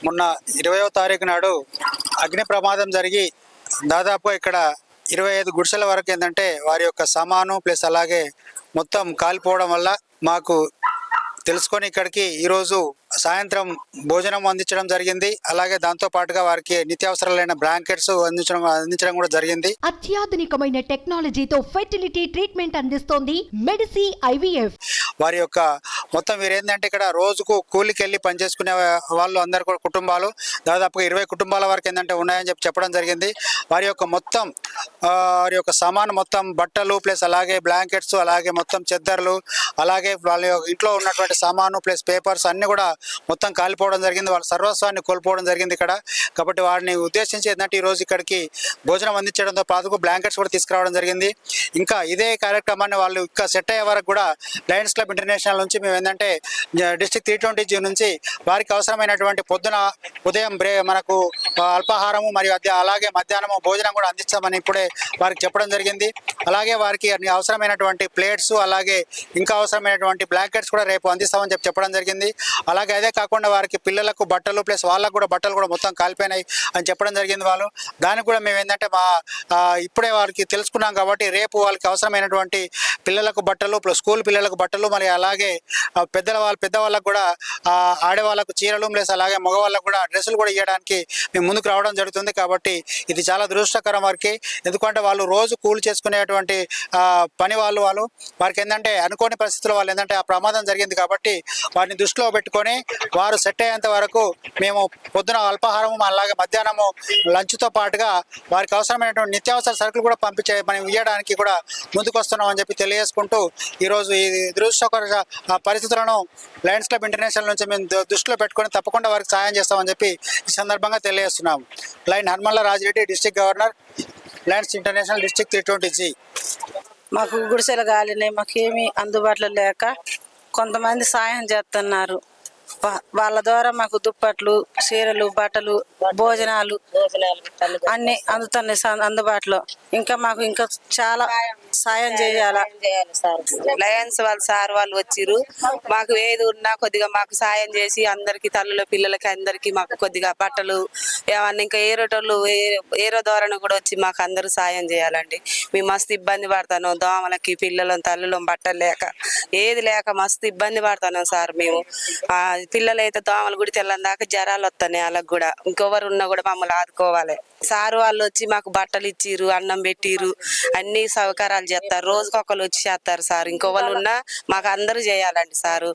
మొన్న 20వ తారీఖు నాడు అగ్ని ప్రమాదం జరిగి దాదాపు ఇక్కడ 25 గుడిసెల వరకు ఏంటంటే వారి యొక్క సామాను ప్లస్ అలాగే మొత్తం కాలిపోవడం వల్ల మాకు తెలుసుకొని ఇక్కడికి ఈరోజు సాయంత్రం భోజనం అందించడం జరిగింది. అలాగే దాంతో పాటుగా వారికి నిత్యావసరాలైన బ్లాంకెట్స్ అందించడం కూడా జరిగింది. అత్యాధునికమైన టెక్నాలజీతో ఫెర్టిలిటీ ట్రీట్మెంట్ అందిస్తోంది మెడిసి ఐవీఎఫ్. వారి యొక్క మొత్తం వీరేంటంటే ఇక్కడ రోజుకు కూలికి వెళ్ళి పనిచేసుకునే వాళ్ళు అందరు కూడా కుటుంబాలు దాదాపుగా 20 కుటుంబాల వరకు ఏంటంటే ఉన్నాయని చెప్పడం జరిగింది. వారి యొక్క మొత్తం వారి యొక్క సామాను మొత్తం బట్టలు ప్లస్ అలాగే బ్లాంకెట్స్ అలాగే మొత్తం చెద్దర్లు అలాగే వాళ్ళ ఇంట్లో ఉన్నటువంటి సామాను ప్లస్ పేపర్స్ అన్నీ కూడా మొత్తం కాలిపోవడం జరిగింది. వాళ్ళ సర్వస్వాన్ని కోల్పోవడం జరిగింది ఇక్కడ. కాబట్టి వారిని ఉద్దేశించి ఏంటంటే ఈరోజు ఇక్కడికి భోజనం అందించడంతో పాటు బ్లాంకెట్స్ కూడా తీసుకురావడం జరిగింది. ఇంకా ఇదే కార్యక్రమాన్ని వాళ్ళు ఇంకా సెట్ అయ్యే వరకు కూడా లయన్స్ క్లబ్ ఇంటర్నేషనల్ నుంచి మేము ఏంటంటే డిస్ట్రిక్ట్ 320 నుంచి వారికి అవసరమైనటువంటి పొద్దున ఉదయం మనకు అల్పాహారము మరియు అలాగే మధ్యాహ్నము భోజనం కూడా అందిస్తామని ఇప్పుడే వారికి చెప్పడం జరిగింది. అలాగే వారికి అవసరమైనటువంటి ప్లేట్స్ అలాగే ఇంకా అవసరమైనటువంటి బ్లాంకెట్స్ కూడా రేపు అందిస్తామని చెప్పడం జరిగింది. అలాగే అదే కాకుండా వారికి పిల్లలకు బట్టలు ప్లస్ వాళ్ళకు కూడా బట్టలు కూడా మొత్తం కాలిపోయినాయి అని చెప్పడం జరిగింది. వాళ్ళు దానికి కూడా మేము ఏంటంటే ఇప్పుడే వారికి తెలుసుకున్నాం కాబట్టి రేపు వాళ్ళకి అవసరమైనటువంటి పిల్లలకు బట్టలు ప్లస్ స్కూల్ పిల్లలకు బట్టలు మరి అలాగే పెద్దవాళ్ళకు కూడా ఆడవాళ్ళకు చీరలు ప్లస్ అలాగే మగవాళ్ళకు కూడా డ్రెస్సులు కూడా ఇవ్వడానికి మేము ముందుకు రావడం జరుగుతుంది. కాబట్టి ఇది చాలా దురదృష్టకరం వారికి. ఎందుకంటే వాళ్ళు రోజు కూలి చేసుకునేటువంటి పని వారికి ఏంటంటే అనుకోని పరిస్థితుల్లో వాళ్ళు ఏంటంటే ఆ ప్రమాదం జరిగింది. కాబట్టి వారిని దృష్టిలో పెట్టుకొని వారు సెట్ అయ్యేంత వరకు మేము పొద్దున అల్పాహారము అలాగే మధ్యాహ్నము లంచ్తో పాటుగా వారికి అవసరమైనటువంటి నిత్యావసర సరుకులు కూడా మనం ఇవ్వడానికి కూడా ముందుకు వస్తున్నాం అని చెప్పి తెలియజేసుకుంటూ ఈరోజు ఈ దురదృష్టకర పరిస్థితులను లయన్స్ క్లబ్ ఇంటర్నేషనల్ నుంచి మేము దృష్టిలో పెట్టుకొని తప్పకుండా వారికి సాయం చేస్తామని చెప్పి ఈ సందర్భంగా తెలియజేస్తున్నాం. Line Hanumalla Rajireddy, district governor, Lions international, district 320G. మాకు గుడిసెలు గాలినాయి. మాకేమీ అందుబాటులో లేక కొంతమంది సాయం చేస్తున్నారు. వాళ్ళ ద్వారా మాకు దుప్పట్లు, చీరలు, బట్టలు, భోజనాలు అన్ని అందుతున్నాయి అందుబాటులో. ఇంకా మాకు ఇంకా చాలా సాయం చేయాలి సార్. లయన్స్ వాళ్ళు వచ్చిర్రు. మాకు ఏది ఉన్నా కొద్దిగా మాకు సాయం చేసి అందరికి తల్లుల పిల్లలకి అందరికి మాకు కొద్దిగా బట్టలు ఏమన్నా ఇంకా ఏరో ద్వారా కూడా వచ్చి మాకు అందరూ సాయం చేయాలండి. మేము మస్తు ఇబ్బంది పడతాను. దోమలకి పిల్లలను తల్లులం బట్టలు లేక ఏది లేక మస్తు ఇబ్బంది పడతాను సార్. మేము పిల్లలు అయితే దోమలు కూడా తెల్లని దాకా జ్వరాలు వస్తున్నాయి. వాళ్ళకి కూడా ఇంకెవరు ఉన్నా కూడా మమ్మల్ని ఆదుకోవాలి. సారు వాళ్ళు వచ్చి మాకు బట్టలు ఇచ్చిర్రు, అన్నం పెట్టిర్రు, అన్ని సౌకర్యాలు చేస్తారు. రోజుకొకరు వచ్చి చేస్తారు సార్. ఇంకొకరు ఉన్నా మాకు అందరూ చేయాలండి సారు.